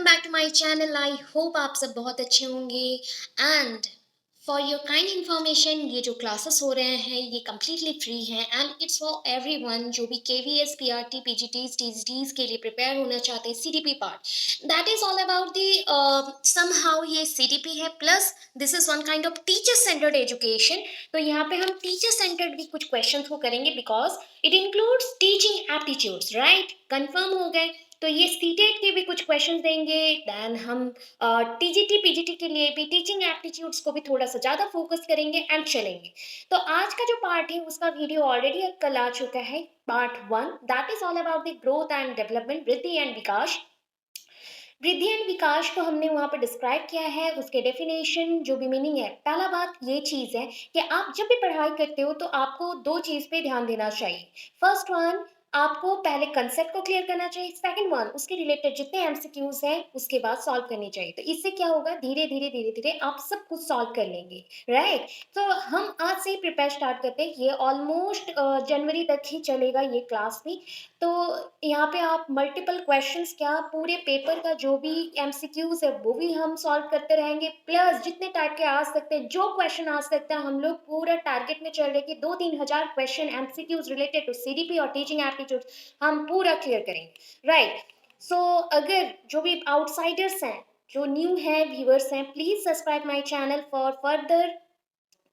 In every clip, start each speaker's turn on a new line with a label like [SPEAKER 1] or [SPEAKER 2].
[SPEAKER 1] Welcome back to my channel. I hope आप सब बहुत अच्छे होंगे। And for your kind information, ये जो क्लासेस हो रहे हैं ये कम्प्लीटली फ्री हैं एंड इट्स फॉर एवरीवन जो भी केवीएस, पीआरटी, पीजीटीज, टीजीटीज के लिए प्रिपेयर होना चाहते हैं। CDP part that is all about the somehow ये सीडीपी है, plus this is one kind of teacher centred education. तो यहाँ पे हम टीचर सेंटर्ड भी कुछ क्वेश्चन को करेंगे because it includes teaching aptitudes, right? Confirm हो गए। तो ये सीटेट के भी कुछ क्वेश्चन देंगे। देन हम टीजीटी पीजीटी के लिए भी टीचिंग एप्टीट्यूड्स को भी थोड़ा सा ज़्यादा फोकस करेंगे एंड चलेंगे। तो आज का जो पार्ट है उसका वीडियो ऑलरेडी कल आ चुका है, part 1, that is all about the growth and development, वृद्धि एंड विकास। वृद्धि एंड विकास को हमने वहाँ पे डिस्क्राइब किया है, उसके डेफिनेशन जो भी मीनिंग है। पहला बात ये चीज़ है कि आप जब भी पढ़ाई करते हो तो आपको दो चीज़ पे ध्यान देना चाहिए। फर्स्ट वन, आपको पहले कंसेप्ट को क्लियर करना चाहिए। सेकंड वन, उसके रिलेटेड जितने एमसीक्यूज हैं उसके बाद सॉल्व करनी चाहिए। तो इससे क्या होगा, धीरे धीरे आप सब कुछ सॉल्व कर लेंगे, राइट? तो हम आज से ही प्रिपेयर स्टार्ट करते हैं। ये ऑलमोस्ट जनवरी तक ही चलेगा ये क्लास भी। तो यहाँ पे आप मल्टीपल क्वेश्चंस, क्या पूरे पेपर का जो भी एमसीक्यूज है वो भी हम सॉल्व करते रहेंगे, प्लस जितने टाइप के आ सकते हैं, जो क्वेश्चन आ सकता है, हम लोग पूरा टारगेट में चल रहे कि 2-3 हजार question MCQs related to CDP और टीचिंग एप्टीट्यूड हम पूरा क्लियर करेंगे, राइट? सो अगर जो भी आउटसाइडर्स हैं, जो न्यू है व्यूअर्स हैं, please subscribe my channel for further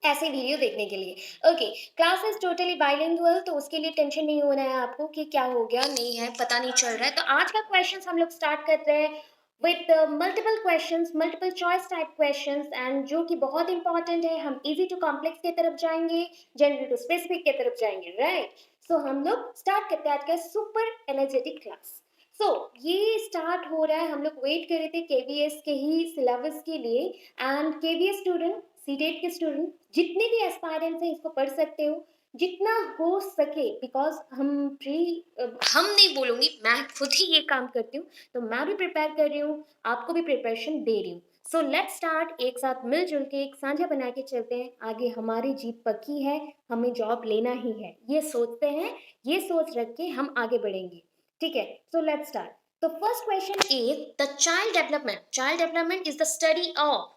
[SPEAKER 1] ऐसे वीडियो देखने के लिए। Okay, class is totally bilingual, तो उसके लिए टेंशन नहीं होना है आपको कि क्या हो गया, नहीं है, पता नहीं चल रहा है। तो आज का क्वेश्चन हम लोग स्टार्ट करते हैं with multiple questions, multiple choice type questions, and जो कि बहुत इंपॉर्टेंट है। हम इजी टू कॉम्प्लेक्स की तरफ जाएंगे, जनरल टू स्पेसिफिक की तरफ जाएंगे, राइट? सो हम लोग स्टार्ट करते हैं आज का सुपर एनर्जेटिक क्लास। सो ये स्टार्ट हो रहा है, हम लोग वेट कर रहे थे केवीएस के ही सिलेबस के लिए। एंड केवीएस स्टूडेंट, सीटेट के स्टूडेंट, जितने भी एस्पायरेंट्स हैं इसको पढ़ सकते हो जितना हो सके, बिकॉज हम नहीं बोलूंगी, मैं खुद ही ये काम करती हूँ, तो मैं भी प्रिपेयर कर रही हूँ, आपको भी प्रिपरेशन दे रही हूँ। सो लेट्स स्टार्ट, एक साथ मिलजुल के एक साझा बना के चलते हैं आगे। हमारी जीत पक्की है, हमें जॉब लेना ही है, ये सोचते हैं, ये सोच रख के हम आगे बढ़ेंगे, ठीक है? So let's start. तो first question is the child development. Child development is the study of,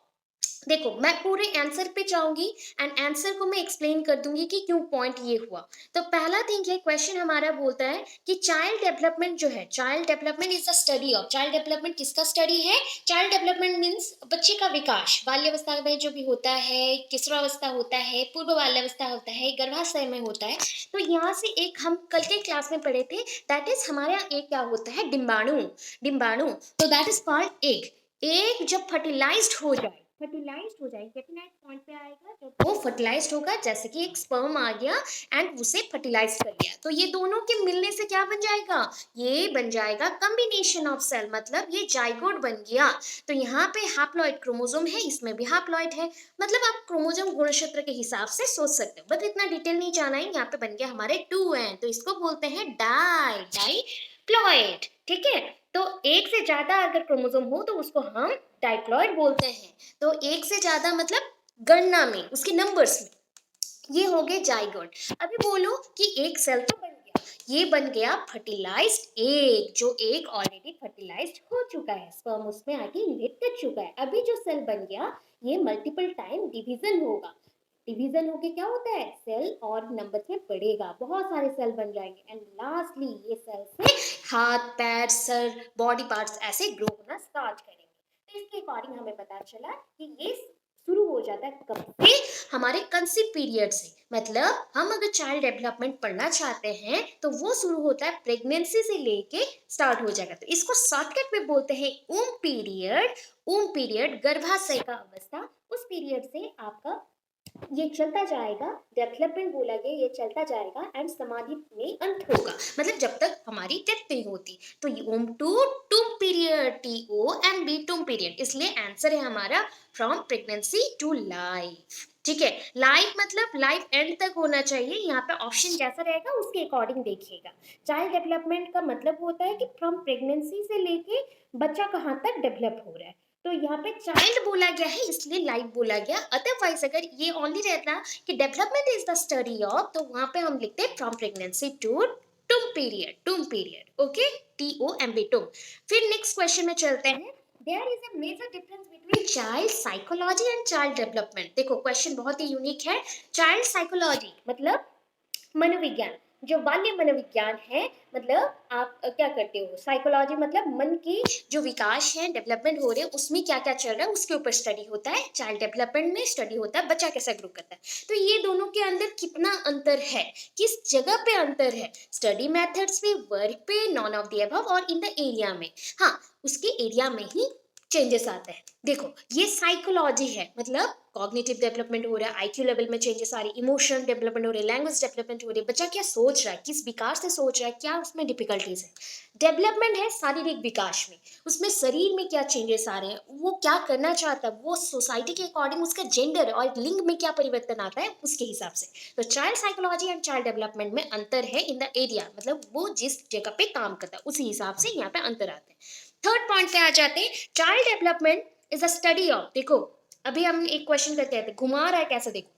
[SPEAKER 1] देखो मैं पूरे आंसर पे जाऊंगी एंड आंसर को मैं एक्सप्लेन कर दूंगी कि क्यों पॉइंट ये हुआ। तो पहला थिंग है, क्वेश्चन हमारा बोलता है कि चाइल्ड डेवलपमेंट जो है, child development is the study of. Child development किसका स्टडी है? चाइल्ड डेवलपमेंट मीन्स बच्चे का विकास, बाल्यावस्था में जो भी होता है, किशोरावस्था होता है, पूर्व बाल्यावस्था होता है, गर्भाशय में होता है। तो यहाँ से एक हम कल के क्लास में पढ़े थे, दैट इज हमारे यहाँ एक क्या होता है, डिम्बाणु। डिम्बाणु, तो that is called egg. Egg जब फर्टिलाइज्ड हो जाए, फर्टिलाइज्ड हो जाए, कितने पॉइंट पे आएगा जब वो फर्टिलाइज्ड होगा, जैसे कि एक स्पर्म आ गया एंड उसे फर्टिलाइज कर लिया, तो ये दोनों के मिलने से क्या बन जाएगा? ये बन जाएगा कॉम्बिनेशन ऑफ सेल, मतलब ये जाइगोट बन गया। तो यहाँ पे हैप्लॉइड क्रोमोसोम है, इसमें भी हैप्लॉइड है, मतलब आप क्रोमोसोम गुणसूत्र के हिसाब से सोच सकते हो, बट इतना डिटेल नहीं जाना है। यहाँ पे बन गया हमारे 2n, तो इसको बोलते हैं डाइप्लॉइड, ठीक है? तो एक से ज्यादा अगर क्रोमोसोम हो तो उसको हम डाइप्लॉइड बोलते हैं। तो एक से ज्यादा मतलब गणना में, उसके नंबर्स में, ये हो गए जाइगोट। अभी बोलो कि एक सेल तो बन गया, ये बन गया फर्टिलाइज्ड एग, जो एग ऑलरेडी फर्टिलाइज्ड हो चुका है, स्पर्म उसमें आके इन्वेट कर चुका है। अभी जो सेल बन गया ये मल्टीपल टाइम डिवीजन होगा। डिवीजन होके क्या होता है, सेल और नंबर में बढ़ेगा, बहुत सारे सेल बन जाएंगे एंड लास्टली ये सेल से हाथ, पैर, सर, बॉडी पार्ट्स ऐसे ग्रो होना स्टार्ट करेंगे। तो इसके अकॉर्डिंग हमें पता चला कि ये शुरू हो जाता है कब से? हमारे कंसीव पीरियड से। मतलब हम अगर चाइल्ड डेवलपमेंट पढ़ना चाहते हैं तो वो शुरू होता है प्रेगनेंसी से लेके स्टार्ट हो जाएगा। तो इसको शॉर्टकट में बोलते हैं ऊम पीरियड। ऊम पीरियड गर्भाशय का अवस्था, उस पीरियड से आपका ये चलता जाएगा, डेवलपमेंट बोला गया, ये चलता जाएगा एंड समाधि में अंत होगा, मतलब जब तक हमारी डेथ नहीं होती। तो ओम टू टूम पीरियड, TOMB, टूम पीरियड, इसलिए आंसर है हमारा फ्रॉम प्रेगनेंसी टू लाइफ, ठीक है? लाइफ मतलब लाइफ एंड तक होना चाहिए, यहाँ पे ऑप्शन जैसा रहेगा उसके अकॉर्डिंग देखिएगा। चाइल्ड डेवलपमेंट का मतलब होता है कि फ्रॉम प्रेगनेंसी से लेके बच्चा कहाँ तक डेवलप हो रहा है। तो यहाँ पे चाइल्ड बोला गया है इसलिए लाइफ बोला गया, अदरवाइज अगर ये ओनली रहता कि development is the study of, तो वहां पे हम लिखते हैं from pregnancy to टूम period, टूम period, okay? TOMB, टूम। फिर नेक्स्ट क्वेश्चन में चलते हैं। There is a major difference between child psychology and child development. देखो क्वेश्चन बहुत ही यूनिक है। चाइल्ड साइकोलॉजी मतलब मनोविज्ञान, जो बाल्य मनोविज्ञान है, मतलब आप क्या करते हो, साइकोलॉजी मतलब मन की जो विकास है, डेवलपमेंट हो रहे हैं, उसमें क्या क्या चल रहा है उसके ऊपर स्टडी होता है। चाइल्ड डेवलपमेंट में स्टडी होता है बच्चा कैसा ग्रो करता है। तो ये दोनों के अंदर कितना अंतर है, किस जगह पे अंतर है, स्टडी मेथड्स पे, वर्क पे, नॉन ऑफ द अबव और इन द एरिया में। हाँ, उसके एरिया में ही चेंजेस आते हैं। देखो ये साइकोलॉजी है, मतलब कॉग्निटिव डेवलपमेंट हो रहा है, आईक्यू लेवल में चेंजेस आ रही, इमोशनल डेवलपमेंट हो रही है, लैंग्वेज डेवलपमेंट हो रही है, बच्चा क्या सोच रहा है, किस विकार से सोच रहा है, क्या उसमें डिफिकल्टीज है। डेवलपमेंट है शारीरिक विकास में, उसमें शरीर में क्या चेंजेस आ रहे हैं, वो क्या करना चाहता है, वो सोसाइटी के अकॉर्डिंग उसका जेंडर और लिंग में क्या परिवर्तन आता है उसके हिसाब से। तो child psychology and child development में अंतर है इन द एरिया, मतलब वो जिस जगह पे काम करता है उसी हिसाब से यहाँ पे अंतर आते हैं। थर्ड पॉइंट पे आ जाते हैं, child development is a study of, देखो अभी हम एक क्वेश्चन करते हैं, घुमा रहा है कैसे, देखो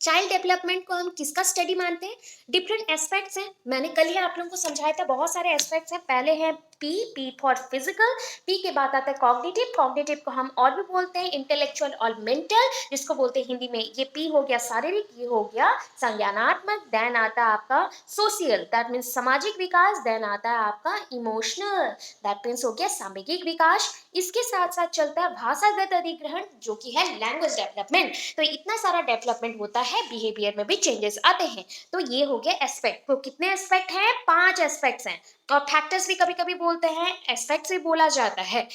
[SPEAKER 1] चाइल्ड डेवलपमेंट को हम किसका स्टडी मानते हैं, डिफरेंट एस्पेक्ट्स हैं। मैंने कल ही आप लोगों को समझाया था, बहुत सारे एस्पेक्ट्स हैं। पहले है P, P for physical, P के बाद आता है कॉग्निटिव, कॉग्निटिव को हम और भी बोलते हैं इंटेलेक्चुअल और मेंटल, जिसको बोलते हैं हिंदी में, ये पी हो गया शारीरिक, ये हो गया संज्ञानात्मक, देन आता है आपका सोशल, दैट मीन्स सामाजिक विकास, देन आता है आपका इमोशनल, दैट मीन्स हो गया सामयिक विकास। इसके साथ साथ चलता है भाषागत अधिग्रहण जो कि है लैंग्वेज डेवलपमेंट। तो इतना सारा डेवलपमेंट होता है, बिहेवियर में भी चेंजेस आते हैं। तो ये हो गया एस्पेक्ट। तो कितने एस्पेक्ट हैं, 5 एस्पेक्ट्स हैं। और फैक्टर्स भी कभी कभी बोलते हैं, एस्पेक्ट्स भी बोला जाता है।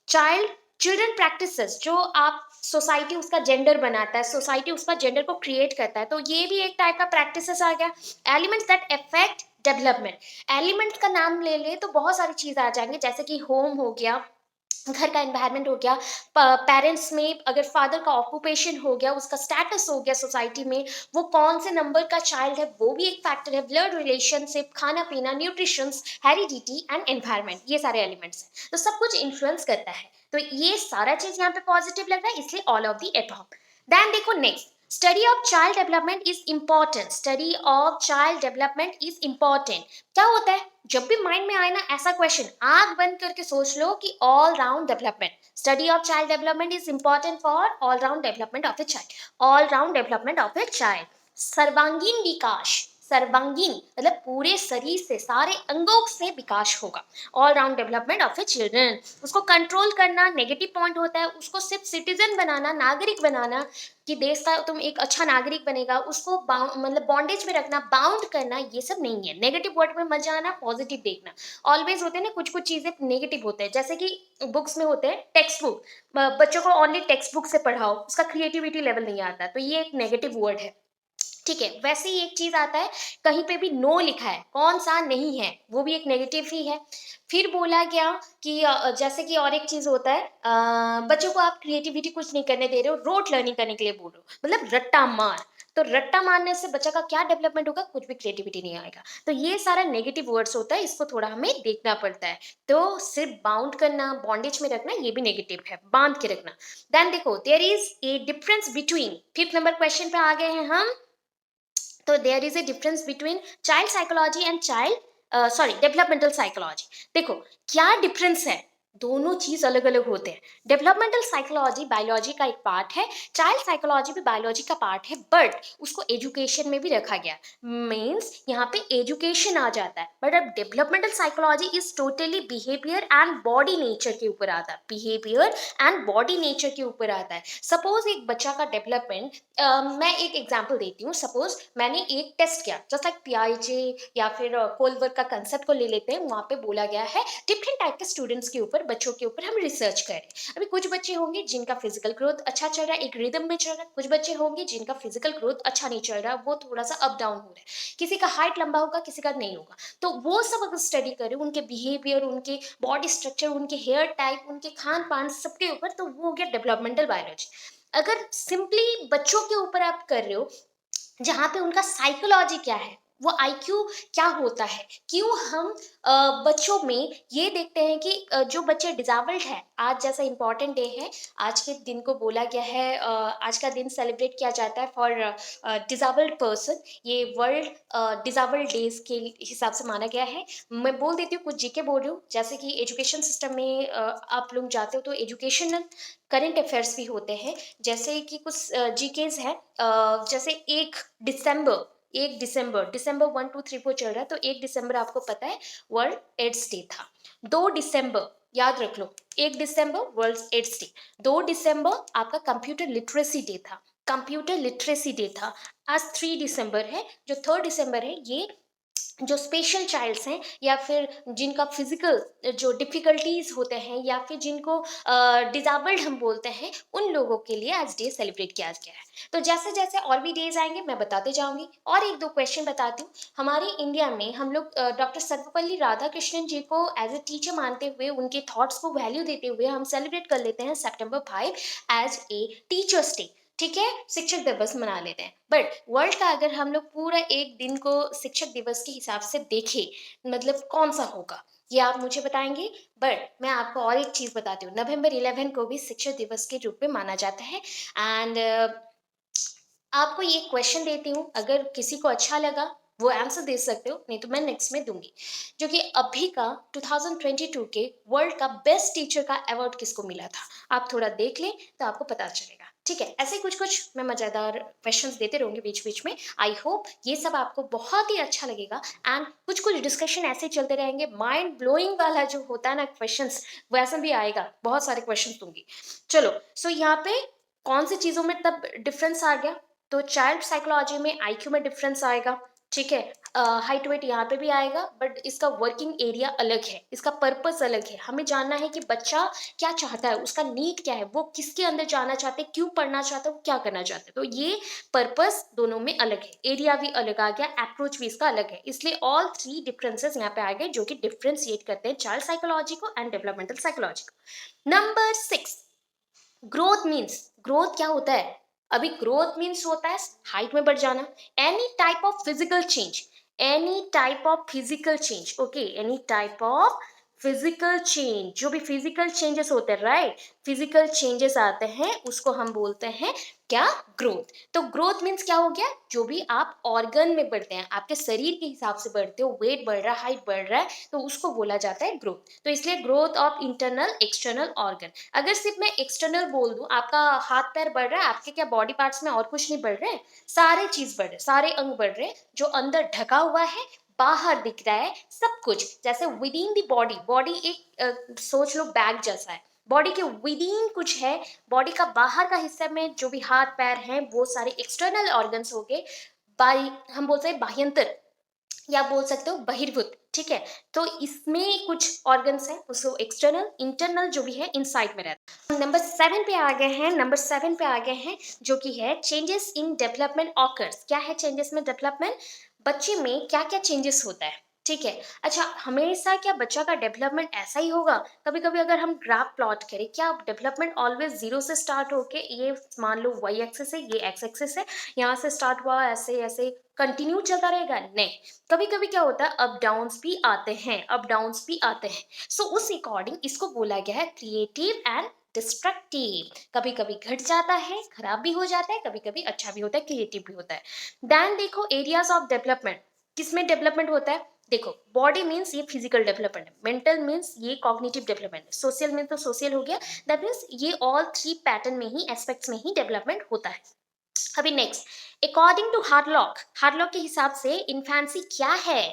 [SPEAKER 1] चाइल्ड चिल्ड्रन प्रैक्टिसेस, जो आप सोसाइटी उसका जेंडर बनाता है, सोसाइटी उसका जेंडर को क्रिएट करता है, तो ये भी एक टाइप का प्रैक्टिसेस आ गया। Elements that affect development, elements का नाम ले ले तो बहुत सारी चीज आ जाएंगे, जैसे कि होम हो गया, घर का एनवायरनमेंट हो गया, पेरेंट्स में अगर फादर का ऑक्यूपेशन हो गया, उसका स्टेटस हो गया सोसाइटी में, वो कौन से नंबर का चाइल्ड है वो भी एक फैक्टर है, ब्लड रिलेशनशिप, खाना पीना, न्यूट्रिशन, हेरिडिटी एंड एनवायरनमेंट, ये सारे एलिमेंट्स हैं। तो सब कुछ इन्फ्लुएंस करता है। तो ये सारा चीज यहाँ पे पॉजिटिव लग रहा है, इसलिए all of the above. Then देखो next, study of child development is important, study of child development is important. क्या होता है, जब भी माइंड में आए ना ऐसा क्वेश्चन, आंख बंद करके सोच लो कि all round development, study of child development is important for all round development of a child, all round development of a child. सर्वांगीण विकास, सर्वांगीण मतलब पूरे शरीर से, सारे अंगों से विकास होगा, all round development of A children. उसको कंट्रोल करना नेगेटिव पॉइंट होता है, उसको सिर्फ सिटीजन बनाना, नागरिक बनाना, कि देश का तुम एक अच्छा नागरिक बनेगा, उसको मतलब बॉन्डेज में रखना, बाउंड करना, ये सब नहीं है। नेगेटिव वर्ड में मत जाना, पॉजिटिव देखना। ऑलवेज होते हैं ना कुछ कुछ चीजें नेगेटिव होते हैं, जैसे कि बुक्स में होते हैं टेक्स्ट बुक, बच्चों को ओनली टेक्स्ट बुक से पढ़ाओ, उसका क्रिएटिविटी लेवल नहीं आता, तो ये एक नेगेटिव वर्ड है। ठीक है, वैसे ही एक चीज आता है, कहीं पे भी नो लिखा है, कौन सा नहीं है, वो भी एक नेगेटिव ही है। फिर बोला गया कि जैसे कि और एक चीज होता है, बच्चों को आप क्रिएटिविटी कुछ नहीं करने दे रहे हो, रोट लर्निंग करने के लिए बोल रहे हो, मतलब रट्टा मार। तो रट्टा मारने से बच्चा का क्या डेवलपमेंट होगा, कुछ भी क्रिएटिविटी नहीं आएगा। तो ये सारा नेगेटिव वर्ड्स होता है, इसको थोड़ा हमें देखना पड़ता है। तो सिर्फ बाउंड करना, बॉन्डेज में रखना, ये भी नेगेटिव है, बांध के रखना। देन देखो, there is a difference between, fifth number question पे आ गए हैं हम। तो there is a difference between child psychology and child sorry developmental psychology. देखो क्या डिफरेंस है, दोनों चीज अलग अलग होते हैं। डेवलपमेंटल साइकोलॉजी बायोलॉजी का एक पार्ट है, चाइल्ड साइकोलॉजी भी बायोलॉजी का पार्ट है, बट उसको एजुकेशन में भी रखा गया, मीन्स यहाँ पे एजुकेशन आ जाता है। बट अब developmental psychology is totally behaviour and body nature के ऊपर आता है, बिहेवियर एंड बॉडी नेचर के ऊपर आता है। सपोज एक बच्चा का डेवलपमेंट, मैं एक एग्जांपल देती हूँ। सपोज मैंने एक टेस्ट किया, जस्ट लाइक पीआईजे या फिर कोलवर्क का कंसेप्ट को ले लेते हैं, वहाँ पे बोला गया है डिफरेंट टाइप के स्टूडेंट्स के ऊपर, बच्चों के ऊपर हम रिसर्च करें। अभी कुछ बच्चे होंगे जिनका फिजिकल ग्रोथ अच्छा चल रहा है, एक रिदम में चल रहा है, कुछ बच्चे होंगे जिनका फिजिकल ग्रोथ अच्छा नहीं चल रहा, वो थोड़ा सा अप डाउन हो रहा है, किसी का हाइट लंबा होगा, किसी का नहीं होगा। तो वो सब अगर स्टडी करें, उनके बिहेवियर, उनके बॉडी स्ट्रक्चर, उनके हेयर टाइप, उनके खान पान सबके ऊपर, तो वो हो गया डेवलपमेंटल बायोलॉजी। अगर सिंपली बच्चों के ऊपर आप कर रहे हो, जहाँ पे उनका साइकोलॉजी क्या है, वो आईक्यू क्या होता है, क्यों हम बच्चों में ये देखते हैं कि जो बच्चे डिजेबल्ड है, आज जैसा इंपॉर्टेंट डे है, आज के दिन को बोला गया है, आज का दिन सेलिब्रेट किया जाता है फॉर डिजेबल्ड पर्सन, ये वर्ल्ड डिजेबल्ड डेज के हिसाब से माना गया है। मैं बोल देती हूँ, कुछ जीके बोल रही हूँ, जैसे कि एजुकेशन सिस्टम में आप लोग जाते हो तो एजुकेशनल करंट अफेयर्स भी होते हैं, जैसे कि कुछ जीकेज है, जैसे 1 दिसंबर, 1 दिसंबर, दिसंबर 1 2 3 4 चल रहा है, तो 1 दिसंबर आपको पता है वर्ल्ड एड्स डे था। 2 दिसंबर याद रख लो, 1 दिसंबर वर्ल्ड एड्स डे, 2 दिसंबर आपका कंप्यूटर लिटरेसी डे था, कंप्यूटर लिटरेसी डे था। आज 3 दिसंबर है, जो 3 दिसंबर है, ये जो स्पेशल चाइल्ड्स हैं या फिर जिनका फिजिकल जो डिफिकल्टीज होते हैं या फिर जिनको डिजेबल्ड हम बोलते हैं, उन लोगों के लिए आज डे सेलिब्रेट किया गया है। तो जैसे जैसे और भी डेज आएंगे मैं बताते जाऊंगी, और एक दो क्वेश्चन बताती हूँ। हमारे इंडिया में हम लोग डॉक्टर सर्वपल्ली राधाकृष्णन जी को एज ए टीचर मानते हुए, उनके थॉट्स को वैल्यू देते हुए हम सेलिब्रेट कर लेते हैं September 5 as a teachers day. ठीक है, शिक्षक दिवस मना लेते हैं, बट वर्ल्ड का अगर हम लोग पूरा एक दिन को शिक्षक दिवस के हिसाब से देखें, मतलब कौन सा होगा ये आप मुझे बताएंगे। बट मैं आपको और एक चीज बताती हूँ, November 11 को भी शिक्षक दिवस के रूप में माना जाता है। एंड आपको ये क्वेश्चन देती हूँ, अगर किसी को अच्छा लगा वो आंसर दे सकते हो, नहीं तो मैं नेक्स्ट में दूंगी, जो कि अभी का 2022 के वर्ल्ड का बेस्ट टीचर का अवार्ड किसको मिला था। आप थोड़ा देख लें तो आपको पता चलेगा। ठीक है, ऐसे कुछ कुछ मैं मजेदार क्वेश्चंस देते रहूंगी बीच बीच में। आई होप ये सब आपको बहुत ही अच्छा लगेगा, एंड कुछ कुछ डिस्कशन ऐसे चलते रहेंगे, माइंड ब्लोइंग वाला जो होता है ना क्वेश्चंस, वैसा भी आएगा, बहुत सारे क्वेश्चंस दूंगी। चलो, सो यहाँ पे कौन सी चीजों में तब डिफरेंस आ गया, तो चाइल्ड साइकोलॉजी में आईक्यू में डिफरेंस आएगा। ठीक है, हाइट वेट यहाँ पे भी आएगा, बट इसका वर्किंग एरिया अलग है, इसका पर्पस अलग है। हमें जानना है कि बच्चा क्या चाहता है, उसका नीड क्या है, वो किसके अंदर जाना चाहते हैं, क्यों पढ़ना चाहते हैं, वो क्या करना चाहते हैं, तो ये पर्पस दोनों में अलग है, एरिया भी अलग आ गया, अप्रोच भी इसका अलग है, इसलिए ऑल थ्री डिफरेंसेस यहाँ पे आ गए जो कि डिफ्रेंशिएट करते हैं चाइल्ड साइकोलॉजी को एंड डेवलपमेंटल साइकोलॉजी को। नंबर 6, ग्रोथ मीन्स, ग्रोथ क्या होता है, अभी ग्रोथ मीन्स होता है हाइट में बढ़ जाना, any type of physical change, any type of physical change, okay, any type of physical change, जो भी फिजिकल चेंजेस होते हैं, राइट, फिजिकल चेंजेस आते हैं उसको हम बोलते हैं क्या, ग्रोथ। तो ग्रोथ मीन्स क्या हो गया, जो भी आप ऑर्गन में बढ़ते हैं, आपके शरीर के हिसाब से बढ़ते हो, वेट बढ़ रहा है, हाइट बढ़ रहा है, तो उसको बोला जाता है ग्रोथ। तो इसलिए growth of internal external organ. अगर सिर्फ मैं एक्सटर्नल बोल दूं, आपका हाथ पैर बढ़ रहा है, आपके क्या बॉडी पार्ट्स में और कुछ नहीं बढ़ रहे हैं, सारे चीज बढ़ रहे, सारे अंग बढ़ रहे हैं, जो अंदर ढका हुआ है बाहर दिख रहा है, सब कुछ जैसे with in the body, body एक सोच लो बैग जैसा है, बॉडी के विद इन कुछ है, बॉडी का बाहर का हिस्सा में जो भी हाथ पैर हैं वो सारे एक्सटर्नल ऑर्गन्स हो गए, बाई हम बोलते हैं बाह्यंतर, या बोल सकते हो बहिर्भूत। ठीक है, तो इसमें कुछ ऑर्गन्स हैं, उसको एक्सटर्नल इंटरनल जो भी है इनसाइड में रहता है। नंबर 7 पे आ गए हैं, नंबर 7 पे आ गए हैं, जो कि है चेंजेस इन डेवलपमेंट ऑकर्स। क्या है चेंजेस में डेवलपमेंट, बच्चे में क्या क्या चेंजेस होता है। ठीक है, अच्छा, हमेशा क्या बच्चा का डेवलपमेंट ऐसा ही होगा, कभी कभी अगर हम ग्राफ प्लॉट करें, क्या डेवलपमेंट ऑलवेज जीरो से स्टार्ट होके, ये मान लो वाई एक्सेस है, ये एक्स एक्सेस है, यहाँ से स्टार्ट हुआ ऐसे ऐसे कंटिन्यू चलता रहेगा, नहीं, कभी कभी क्या होता है अप डाउन्स भी आते हैं, अप डाउन्स भी आते हैं। सो उस अकॉर्डिंग इसको बोला गया है क्रिएटिव एंड डिस्ट्रक्टिव। कभी कभी घट जाता है, खराब भी हो जाता है, कभी कभी अच्छा भी होता है, क्रिएटिव भी होता है। देन देखो एरियाज ऑफ डेवलपमेंट, किसमें डेवलपमेंट होता है, देखो बॉडी मीन्स ये फिजिकल डेवलपमेंट है, मेंटल मीन्स ये कॉग्निटिव डेवलपमेंट है, सोशल मीन्स तो सोशल हो गया, दैट मीन्स ये ऑल थ्री पैटर्न में ही, एस्पेक्ट्स में ही डेवलपमेंट होता है। अभी नेक्स्ट, अकॉर्डिंग टू हार्डलॉक, हार्डलॉक के हिसाब से इन्फेंसी क्या है।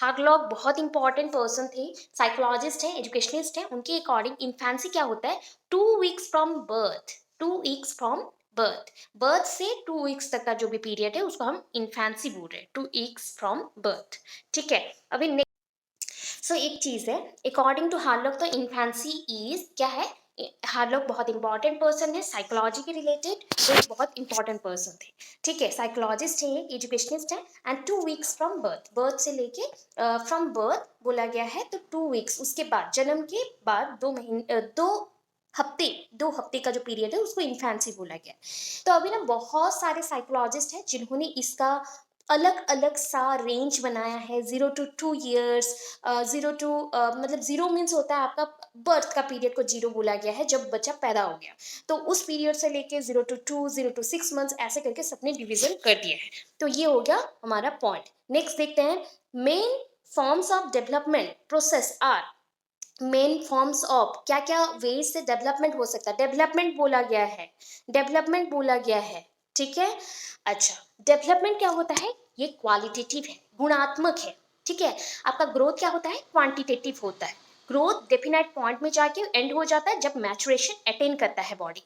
[SPEAKER 1] हार्डलॉक बहुत इंपॉर्टेंट पर्सन थे, साइकोलॉजिस्ट हैं, एजुकेशनिस्ट हैं, उनके अकॉर्डिंग इन्फेंसी क्या होता है, 2 weeks from birth, 2 weeks from birth, birth से 2 वीक्स तक का जो भी पीरियड है उसको हम इन्फेंसी बोल रहे हैं, 2 वीक्स फ्रॉम बर्थ। ठीक है, अभी सो एक चीज है, अकॉर्डिंग टू हार्लॉक तो इन्फेंसी इज क्या है, हार्लॉक बहुत इंपॉर्टेंट पर्सन है, साइकोलॉजी के रिलेटेड एक बहुत इंपॉर्टेंट पर्सन थे। ठीक है, साइकोलॉजिस्ट है, एजुकेशनिस्ट है, and 2 weeks from birth, birth से लेके फ्रॉम बर्थ बोला गया है, तो 2 वीक्स उसके बाद, जन्म के बाद 2 महीने 2 हफ्ते, 2 हफ्ते का जो पीरियड है उसको इन्फेंसी बोला गया है। तो अभी ना बहुत सारे साइकोलॉजिस्ट हैं जिन्होंने इसका अलग अलग सा रेंज बनाया है, 0 to 2 years, 0 to मतलब 0 मीन्स होता है आपका बर्थ का पीरियड को 0 बोला गया है जब बच्चा पैदा हो गया, तो उस पीरियड से लेके 0 to 2, 0 to 6 months ऐसे करके सबने डिवीजन कर दिया है। तो ये हो गया हमारा पॉइंट। नेक्स्ट देखते हैं, main forms of development process are, main forms of क्या क्या वेज से डेवलपमेंट हो सकता है, डेवलपमेंट बोला गया है, डेवलपमेंट बोला गया है, ठीक है। अच्छा, डेवलपमेंट क्या होता है, ये क्वालिटेटिव है, गुणात्मक है, ठीक है। आपका ग्रोथ क्या होता है, क्वांटिटेटिव होता है। ग्रोथ डेफिनेट पॉइंट में जाके एंड हो जाता है जब मैचुरेशन अटेन करता है बॉडी।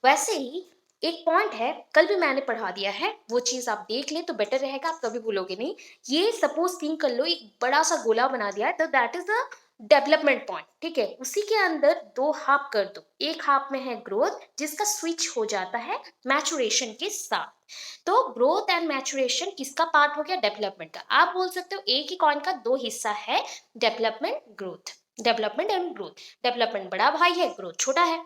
[SPEAKER 1] वैसे ही एक पॉइंट है, कल भी मैंने पढ़ा दिया है, वो चीज आप देख लें तो बेटर रहेगा, आप कभी भूलोगे नहीं। ये सपोज थिंक कर लो, एक बड़ा सा गोला बना दिया है, तो that is the development point, ठीक है। उसी के अंदर दो हाफ कर दो, एक हाफ में है ग्रोथ जिसका स्विच हो जाता है मैचुरेशन के साथ। तो ग्रोथ एंड मैचुरेशन किसका पार्ट हो गया, डेवलपमेंट का। आप बोल सकते हो एक ही कॉइन का दो हिस्सा है, development growth, development and growth. Development बड़ा भाई है, ग्रोथ छोटा है।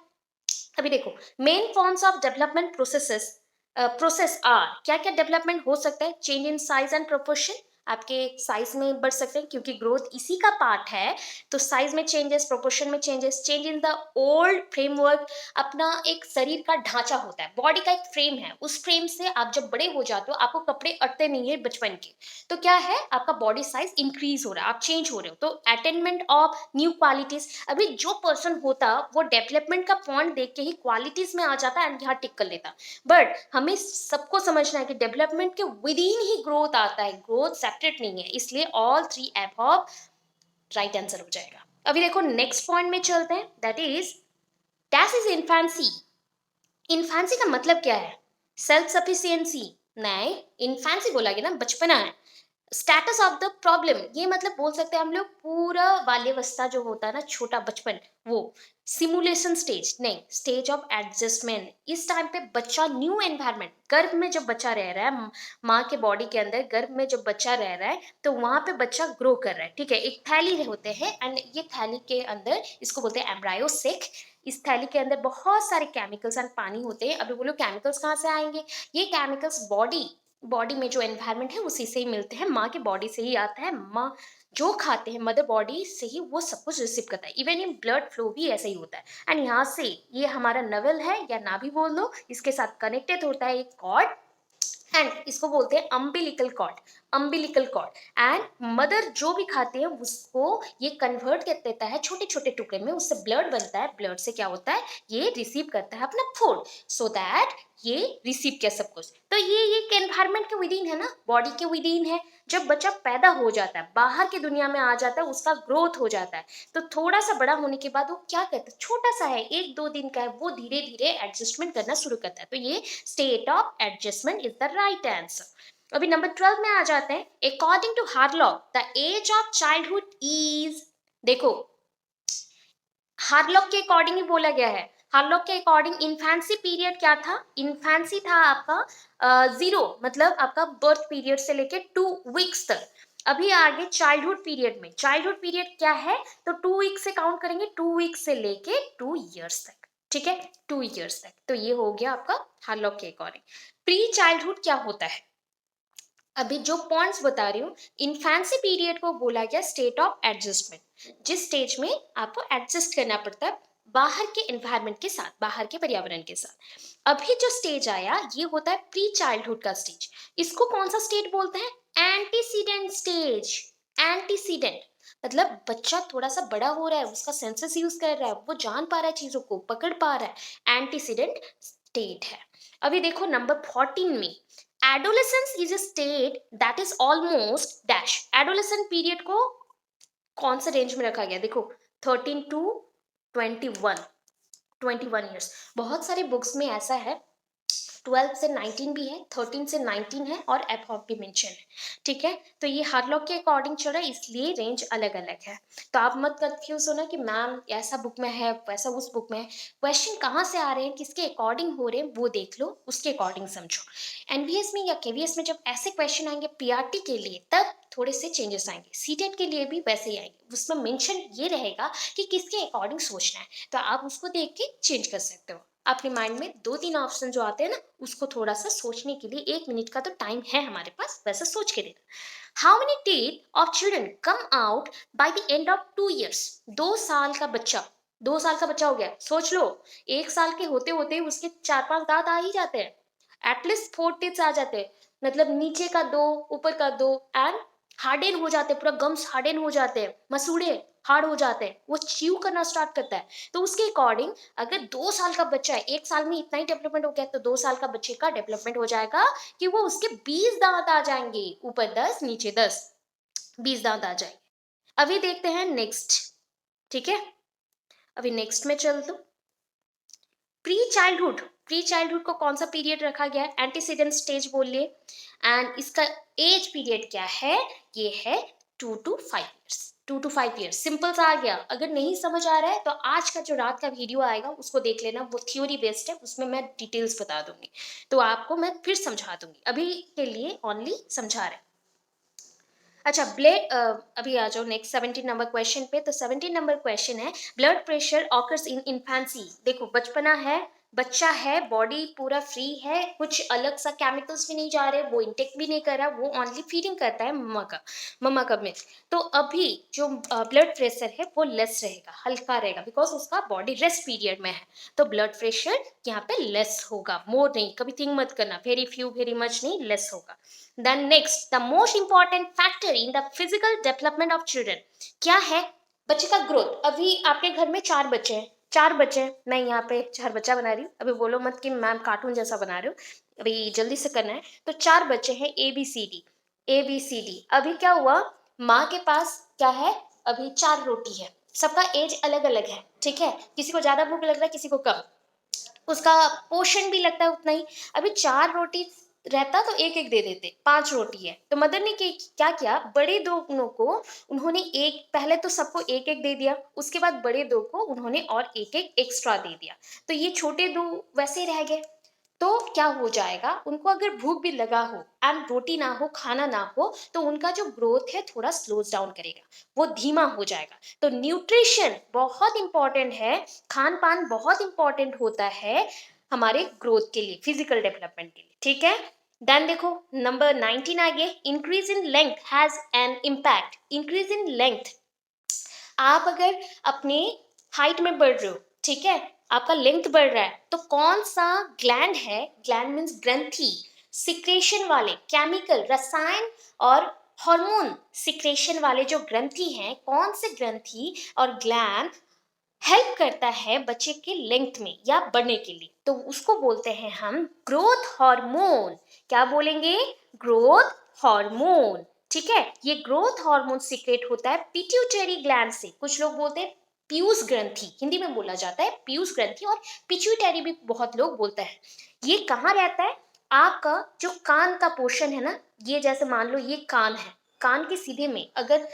[SPEAKER 1] अभी देखो, main forms of development processes, process are, क्या क्या डेवलपमेंट हो सकता है, change in size and proportion, आपके साइज में बढ़ सकते हैं क्योंकि ग्रोथ इसी का पार्ट है, तो साइज में चेंजेस, प्रोपोर्शन में changes, change in the old framework, अपना एक शरीर का ढांचा होता है, बॉडी का एक फ्रेम है, उस फ्रेम से आप जब बड़े हो जाते हो आपको कपड़े अटते नहीं है बचपन के, तो क्या है आपका बॉडी साइज इंक्रीज हो रहा है, आप चेंज हो रहे हो, तो अटेनमेंट ऑफ न्यू क्वालिटीज। अभी जो पर्सन होता वो डेवलपमेंट का पॉइंट देख के ही क्वालिटीज में आ जाता है एंड यहाँ टिक कर लेता, बट हमें सबको समझना है कि डेवलपमेंट के विद इन ही ग्रोथ आता है, ग्रोथ सेपरेट नहीं है, इसलिए all three above right answer हो जाएगा। अभी देखो नेक्स्ट पॉइंट में चलते हैं, that is that is infancy. Infancy का मतलब क्या है, सेल्फ सफिशियंसी नहीं, इन्फेंसी बोला गया ना, बचपना है। स्टेटस ऑफ द प्रॉब्लम, ये मतलब बोल सकते हैं हम लोग पूरा बाल्यावस्था जो होता है ना, छोटा बचपन, वो सिमुलेशन स्टेज नहीं, स्टेज ऑफ एडजस्टमेंट। इस टाइम पे बच्चा न्यू एनवायरनमेंट, गर्भ में जब बच्चा रह रहा है, माँ के बॉडी के अंदर गर्भ में जब बच्चा रह रहा है, तो वहां पे बच्चा ग्रो कर रहा है, ठीक है। एक थैली होते हैं एंड ये थैली के अंदर, इसको बोलते हैं एम्ब्रायो सेक। इस थैली के अंदर बहुत सारे केमिकल्स एंड पानी होते हैं। अभी बोलो केमिकल्स कहाँ से आएंगे, ये केमिकल्स बॉडी बॉडी में जो एनवायरनमेंट है उसी से ही मिलते हैं, माँ के बॉडी से ही आता है, माँ जो खाते हैं मदर बॉडी से ही वो सब कुछ रिसीव करता है। इवन इन ब्लड फ्लो भी ऐसा ही होता है। एंड यहाँ से ये हमारा नवल है या नाभि बोल दो, इसके साथ कनेक्टेड होता है एक कॉर्ड, एंड इसको बोलते हैं umbilical cord, umbilical cord. And mother जो भी खाते हैं उसको ये कन्वर्ट कर देता है छोटे छोटे टुकड़े में, उससे ब्लड बनता है, ब्लड से क्या होता है, ये रिसीव करता है अपना फूड, सो दैट ये रिसीव किया सब कुछ। तो ये एक एनवायरनमेंट के विद इन है ना, बॉडी के विद इन है। जब बच्चा पैदा हो जाता है, बाहर की दुनिया में आ जाता है, उसका ग्रोथ हो जाता है, तो थोड़ा सा बड़ा होने के बाद वो क्या करता है, छोटा सा है, 1-2 दिन का है, वो धीरे धीरे एडजस्टमेंट करना शुरू करता है। तो ये state of adjustment is the right answer. अभी नंबर 12 में आ जाते हैं, according to Hurlock the age of childhood is, देखो हार्लॉक के अकॉर्डिंग ही बोला गया है। हार्लॉक के अकॉर्डिंग इन्फेंसी पीरियड क्या था, इन्फेंसी था आपका 0, मतलब आपका बर्थ पीरियड से लेके 2 वीक्स तक। अभी आगे चाइल्डहुड पीरियड में, चाइल्डहुड पीरियड क्या है, तो 2 वीक से काउंट करेंगे, 2 वीक्स से लेके 2 इयर्स तक, ठीक है, 2 इयर्स तक। तो ये हो गया आपका हार्लॉक के अकॉर्डिंग। प्री चाइल्डहुड क्या होता है, अभी जो पॉइंट्स बता रही हूँ, इन्फेंसी पीरियड को बोला गया स्टेट ऑफ एडजस्टमेंट, जिस स्टेज में आपको एडजस्ट करना पड़ता है बाहर के एनवायरनमेंट के साथ, बाहर के पर्यावरण के साथ। अभी जो स्टेज आया ये होता है प्री चाइल्डहुड का स्टेज। इसको कौन सा स्टेज बोलते हैं, एंटीसीडेंट स्टेज। एंटीसीडेंट मतलब बच्चा थोड़ा सा बड़ा हो रहा है, उसका सेंसेस यूज कर रहा है, वो जान पा रहा है, चीजों को पकड़ पा रहा है, एंटीसीडेंट स्टेट है। अभी देखो नंबर 14 में, adolescence is a state that is almost dash. Adolescent period को कौन से रेंज में रखा गया, देखो 13 to 21, 21 ईयर्स। बहुत सारे बुक्स में ऐसा है 12 से 19 भी है, 13 से 19 है और एबव भी मेंशन है, ठीक है। तो ये हार्लॉक के अकॉर्डिंग चल रहा है, इसलिए रेंज अलग अलग है। तो आप मत कंफ्यूज होना कि मैम ऐसा बुक में है वैसा उस बुक में है, क्वेश्चन कहाँ से आ रहे हैं, किसके अकॉर्डिंग हो रहे हैं, वो देख लो, उसके अकॉर्डिंग समझो। एनवीएस में या केवीएस में जब ऐसे क्वेश्चन आएंगे पीआरटी के लिए, तब थोड़े से चेंजेस आएंगे, सीटेट के लिए भी वैसे ही आएंगे, उसमें मेंशन ये रहेगा कि किसके अकॉर्डिंग सोचना है, तो आप उसको देख के चेंज कर सकते हो। आपके माइंड में 2-3 ऑप्शन जो आते हैं ना, उसको थोड़ा-सा सोचने के लिए 1 मिनट का तो टाइम है हमारे पास, वैसे सोच के देना। How many teeth of children come out by the end of 2 years? 2 साल का बच्चा, 2 साल का बच्चा हो गया, सोच लो, 1 साल के होते-होते ही उसके 4-5 दाँत आ ही जाते हैं। एटलीस्ट 4 टीथ्स आ जाते हैं, मतलब नीचे का 2, ऊपर का 2 एंड हार्डन हो जाते हैं, पूरा गम्स हार्डन हो जाते हैं, मसूड़े हार्ड हो जाते हैं, वो च्यू करना स्टार्ट करता है। तो उसके अकॉर्डिंग अगर 2 साल का बच्चा है, 1 साल में इतना ही डेवलपमेंट हो गया, तो 2 साल का बच्चे का डेवलपमेंट हो जाएगा कि वो उसके 20 दांत आ जाएंगे, ऊपर 10 नीचे 10, 20 दांत आ जाएंगे। अभी देखते हैं नेक्स्ट, ठीक है, अभी नेक्स्ट में चल दो। प्री चाइल्डहुड, प्री चाइल्डहुड को कौन सा पीरियड रखा गया है? एंटीसीडेंट स्टेज बोलिए, एंड इसका एज पीरियड क्या है? ये है 2 to 5 years, 2 to 5 years, simple सा आ गया। अगर नहीं समझ आ रहा है तो आज का जो रात का वीडियो आएगा उसको देख लेना, वो थ्योरी बेस्ड है, उसमें मैं डिटेल्स बता दूंगी, तो आपको मैं फिर समझा दूंगी, अभी के लिए ओनली समझा रहे हैं। अच्छा, ब्लड, अभी आ जाओ नेक्स्ट 17 नंबर क्वेश्चन पे। तो 17 नंबर क्वेश्चन है, blood pressure occurs in infancy. देखो, बचपना है, बच्चा है, बॉडी पूरा फ्री है, कुछ अलग सा केमिकल्स भी नहीं जा रहे, वो इंटेक भी नहीं कर रहा, वो ओनली फीडिंग करता है मम्मा का मिल्क। तो अभी जो ब्लड प्रेशर है वो लेस रहेगा, हल्का रहेगा, बिकॉज उसका बॉडी रेस्ट पीरियड में है। तो ब्लड प्रेशर यहाँ पे लेस होगा, मोर नहीं, कभी थिंक मत करना, वेरी फ्यू वेरी मच नहीं, लेस होगा। Then next, the most important factor in the physical development of children क्या है? बच्चे का ग्रोथ। अभी आपके घर में 4 बच्चे हैं, 4 बच्चे हैं, मैं यहाँ पे 4 बच्चा बना रही हूँ, अभी बोलो मत कि मैम कार्टून जैसा बना रही हूँ, अभी जल्दी से करना है। तो 4 बच्चे हैं, A B C D, A B C D. अभी क्या हुआ, माँ के पास क्या है, अभी 4 रोटी है, सबका एज अलग अलग है, ठीक है, किसी को ज्यादा भूख लग रहा है, किसी को कम, उसका पोषण भी लगता है उतना ही। अभी 4 रोटी रहता तो एक एक दे देते, 5 रोटी है, तो मदर ने क्या किया, बड़े दोनों को उन्होंने एक, पहले तो सबको एक एक दे दिया, उसके बाद बड़े 2 को उन्होंने और एक एक एक्स्ट्रा दे दिया, तो ये छोटे 2 वैसे ही रह गए। तो क्या हो जाएगा, उनको अगर भूख भी लगा हो एंड रोटी ना हो, खाना ना हो, तो उनका जो ग्रोथ है थोड़ा स्लोज डाउन करेगा, वो धीमा हो जाएगा। तो न्यूट्रिशन बहुत इंपॉर्टेंट है, खान पान बहुत इंपॉर्टेंट होता है हमारे ग्रोथ के लिए, फिजिकल डेवलपमेंट के लिए, ठीक है। देन देखो नंबर 19 आगे, increase in length has an impact. Increase in length, आप अगर अपने हाइट में बढ़ रहे हो, ठीक है, आपका लेंथ बढ़ रहा है, तो कौन सा ग्लैंड है, ग्लैंड मीन्स ग्रंथि, सिक्रेशन वाले केमिकल, रसायन और हार्मोन सिक्रेशन वाले जो ग्रंथि हैं, कौन से ग्रंथि और ग्लैंड हेल्प करता है बच्चे के लेंथ में या बढ़ने के लिए, तो उसको बोलते हैं हम ग्रोथ हार्मोन। क्या बोलेंगे, ग्रोथ हार्मोन, ठीक है। ये ग्रोथ हार्मोन सीक्रेट होता है पिट्यूटरी ग्लैंड से, कुछ लोग बोलते हैं पीयूष ग्रंथि, हिंदी में बोला जाता है पीयूष ग्रंथि, और पिट्यूटरी भी बहुत लोग बोलते हैं। ये कहाँ रहता है, आपका जो कान का पोर्शन है ना, ये जैसे मान लो ये कान है, कान के सीधे में अगर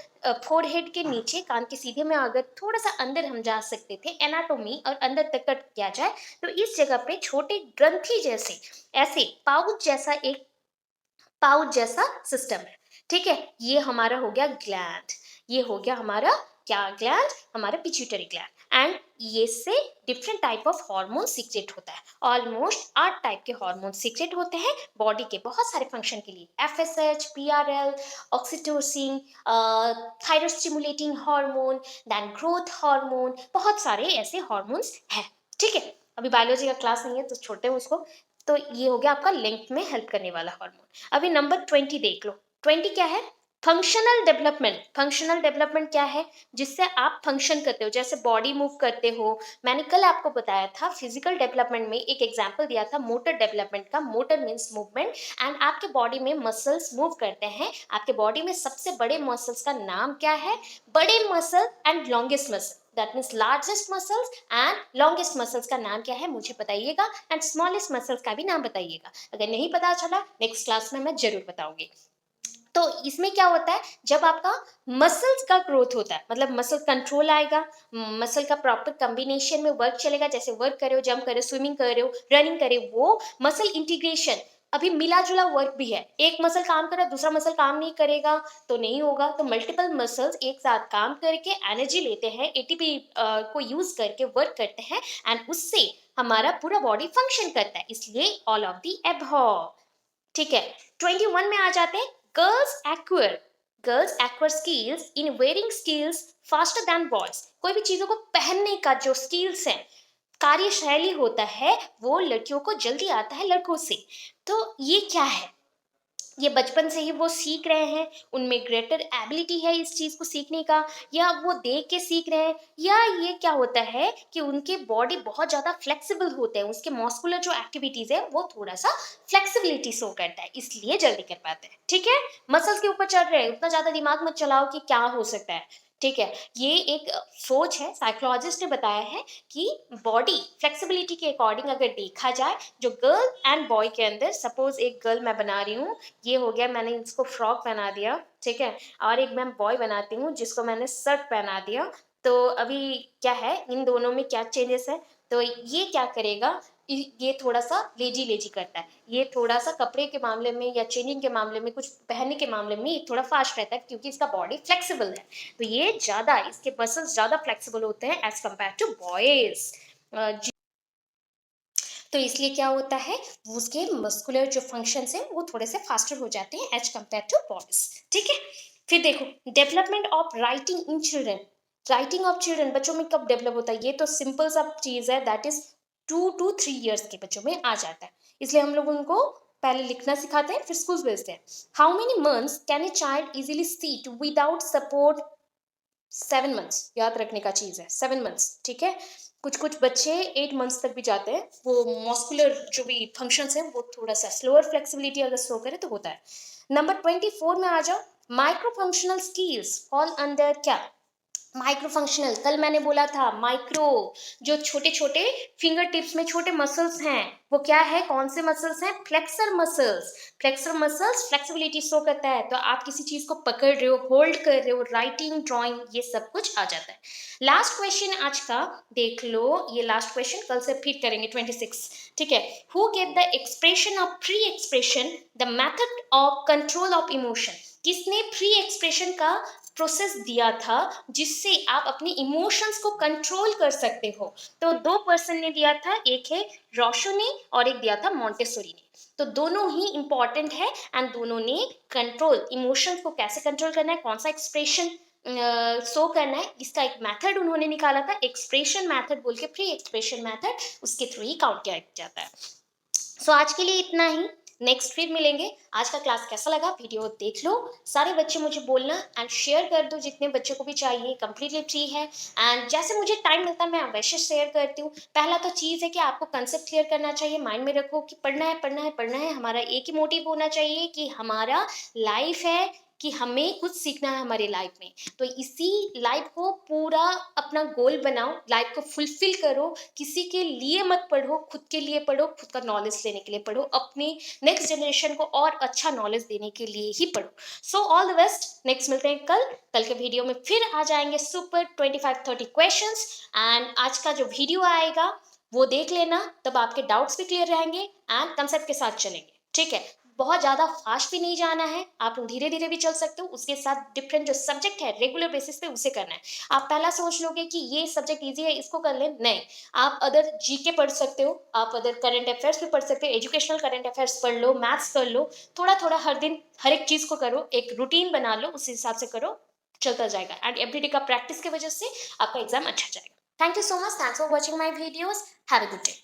[SPEAKER 1] फोरहेड के नीचे, कान के सीधे में अगर थोड़ा सा अंदर हम जा सकते थे, एनाटोमी और अंदर तक कट किया जाए, तो इस जगह पे छोटे ग्रंथि जैसे, ऐसे पाउच जैसा एक पाउच जैसा सिस्टम है, ठीक है। ये हमारा हो गया ग्लैंड, ये हो गया हमारा क्या ग्लैंड, हमारा पिट्यूटरी ग्लैंड, एंड ये से different type of hormone secrete होता है, ऑलमोस्ट 8 टाइप के हार्मोन सीक्रेट होते हैं बॉडी के बहुत सारे फंक्शन के लिए, FSH, PRL, oxytocin, thyroid stimulating hormone, then growth hormone, बहुत सारे ऐसे हार्मोन्स हैं, ठीक है। अभी बायोलॉजी का क्लास नहीं है तो छोड़ते हैं उसको। तो ये हो गया आपका लेंथ में हेल्प करने वाला हार्मोन। अभी नंबर 20 देख लो, 20 क्या है, फंक्शनल डेवलपमेंट। फंक्शनल डेवलपमेंट क्या है, जिससे आप फंक्शन करते हो, जैसे बॉडी मूव करते हो। मैंने कल आपको बताया था फिजिकल डेवलपमेंट में एक एग्जांपल दिया था मोटर डेवलपमेंट का, मोटर मीन्स मूवमेंट, एंड आपके बॉडी में मसल्स मूव करते हैं, आपके बॉडी में सबसे बड़े मसल्स का नाम क्या है, बड़े muscle and longest muscle, that means largest muscles and longest muscles का नाम क्या है मुझे बताइएगा, एंड स्मॉलेस्ट मसल्स का भी नाम बताइएगा। अगर नहीं पता चला नेक्स्ट क्लास में मैं जरूर बताऊंगी। तो इसमें क्या होता है, जब आपका मसल्स का ग्रोथ होता है, मतलब मसल कंट्रोल आएगा, मसल का प्रॉपर कॉम्बिनेशन में वर्क चलेगा, जैसे वर्क कर रहे हो, जंप कर रहे हो, स्विमिंग कर रहे हो, रनिंग कर रहे हो, वो मसल इंटीग्रेशन, अभी मिला जुला वर्क भी है, एक मसल काम कर रहा है दूसरा मसल काम नहीं करेगा तो नहीं होगा, तो मल्टीपल मसल्स एक साथ काम करके एनर्जी लेते हैं, एटीपी को यूज करके वर्क करते हैं एंड उससे हमारा पूरा बॉडी फंक्शन करता है, इसलिए ऑल ऑफ दी एबव। ठीक है, 21 में आ जाते हैं। Girls acquire skills in wearing skills faster than boys. कोई भी चीजों को पहनने का जो स्किल्स है, कार्यशैली होता है, वो लड़कियों को जल्दी आता है लड़कों से। तो ये क्या है, ये बचपन से ही वो सीख रहे हैं, उनमें ग्रेटर एबिलिटी है इस चीज को सीखने का, या वो देख के सीख रहे हैं, या ये क्या होता है कि उनके बॉडी बहुत ज्यादा फ्लेक्सिबल होते हैं, उसके मस्कुलर जो एक्टिविटीज है वो थोड़ा सा फ्लेक्सिबिलिटी शो करता है, इसलिए जल्दी कर पाते हैं। ठीक है, मसल्स के ऊपर चल रहे हैं, उतना ज्यादा दिमाग मत चलाओ कि क्या हो सकता है। ठीक है, ये एक सोच है, साइकोलॉजिस्ट ने बताया है कि बॉडी फ्लेक्सिबिलिटी के अकॉर्डिंग अगर देखा जाए, जो गर्ल एंड बॉय के अंदर, सपोज एक गर्ल मैं बना रही हूँ, ये हो गया, मैंने इसको फ्रॉक पहना दिया, ठीक है, और एक मैं बॉय बनाती हूँ जिसको मैंने शर्ट पहना दिया, तो अभी क्या है, इन दोनों में क्या चेंजेस है, तो ये क्या करेगा, ये थोड़ा सा लेजी लेजी करता है, ये थोड़ा सा कपड़े के मामले में या चेंजिंग के मामले में, कुछ पहनने के मामले में ये थोड़ा फास्ट रहता है क्योंकि इसका बॉडी फ्लेक्सिबल है, तो ये ज्यादा, इसके मसल्स ज्यादा फ्लेक्सिबल होते हैं एज कम्पेयर टू बॉयज। तो इसलिए क्या होता है, उसके मस्कुलर जो फंक्शंस हैं वो थोड़े से फास्टर हो जाते हैं एज कम्पेयर टू बॉयज। ठीक है, फिर देखो, development of writing in children. Writing of children बच्चों में कब डेवलप होता है, ये तो सिंपल सा चीज है, दैट इज 2 to 3 years के बच्चों में आ जाता है, इसलिए हम लोग उनको पहले लिखना सिखाते हैं फिर स्कूल भेजते हैं। How many months can a child easily seat without support? 7 months, याद रखने का चीज है, 7 months। ठीक है, कुछ कुछ बच्चे 8 months तक भी जाते हैं, वो मस्कुलर जो भी फंक्शंस है वो थोड़ा सा स्लोअर फ्लेक्सिबिलिटी अगर शो करे तो होता है। नंबर 24 में आ जाओ, micro functional skills fall under क्या? माइक्रो फंक्शनल, कल मैंने बोला था माइक्रो, जो छोटे छोटे फिंगर टिप्स में छोटे मसल्स हैं, वो क्या है, कौन से मसल्स हैं? Flexor muscles. Flexor muscles flexibility show करता है, तो आप किसी चीज को पकड़ रहे हो, होल्ड कर रहे हो, राइटिंग, ड्राइंग, ये सब कुछ आ जाता है। लास्ट क्वेश्चन आज का देख लो, ये लास्ट क्वेश्चन, कल से फिर करेंगे 26। ठीक है, who gave the expression of pre expression the method of control of emotion? किसने प्री एक्सप्रेशन का प्रोसेस दिया था जिससे आप अपने इमोशंस को कंट्रोल कर सकते हो? तो 2 पर्सन ने दिया था, एक है रोशो ने और एक दिया था मॉन्टेसोरी ने, तो दोनों ही इंपॉर्टेंट है एंड दोनों ने कंट्रोल इमोशंस को कैसे कंट्रोल करना है, कौन सा एक्सप्रेशन शो करना है, इसका एक मेथड उन्होंने निकाला था, एक्सप्रेशन मेथड बोल के, प्री एक्सप्रेशन मेथड, उसके थ्रू ही काउंट किया जाता है। सो आज के लिए इतना ही, नेक्स्ट फिर मिलेंगे। आज का क्लास कैसा लगा, वीडियो देख लो, सारे बच्चे मुझे बोलना एंड शेयर कर दो, जितने बच्चों को भी चाहिए, कंप्लीटली फ्री है एंड जैसे मुझे टाइम मिलता है मैं वैसे शेयर करती हूँ। पहला तो चीज़ है कि आपको कंसेप्ट क्लियर करना चाहिए, माइंड में रखो कि पढ़ना है पढ़ना है पढ़ना है, हमारा एक ही मोटिव होना चाहिए कि हमारा लाइफ है, कि हमें कुछ सीखना है हमारी लाइफ में, तो इसी लाइफ को पूरा अपना गोल बनाओ, लाइफ को फुलफिल करो, किसी के लिए मत पढ़ो, खुद के लिए पढ़ो, खुद का नॉलेज लेने के लिए पढ़ो, अपने नेक्स्ट जनरेशन को और अच्छा नॉलेज देने के लिए ही पढ़ो। So all the best, next मिलते हैं कल, कल के वीडियो में फिर आ जाएंगे सुपर 25-30 क्वेश्चंस एंड आज का जो वीडियो आएगा वो देख लेना, तब आपके डाउट्स भी क्लियर रहेंगे एंड कंसेप्ट के साथ चलेंगे। ठीक है, बहुत ज़्यादा फास्ट भी नहीं जाना है, आप धीरे धीरे भी चल सकते हो, उसके साथ डिफरेंट जो सब्जेक्ट है रेगुलर बेसिस पे उसे करना है। आप पहला सोच लोगे कि ये सब्जेक्ट इजी है इसको कर लें, नहीं, आप अदर जीके पढ़ सकते हो, आप अदर करंट अफेयर्स भी पढ़ सकते हो, एजुकेशनल करंट अफेयर्स पढ़ लो, मैथ्स कर लो, थोड़ा थोड़ा हर दिन हर एक चीज़ को करो, एक रूटीन बना लो, उस हिसाब से करो, चलता जाएगा एंड एवरीडे का प्रैक्टिस की वजह से आपका एग्जाम अच्छा जाएगा। Thank you so much, thanks for watching my videos, have a good day.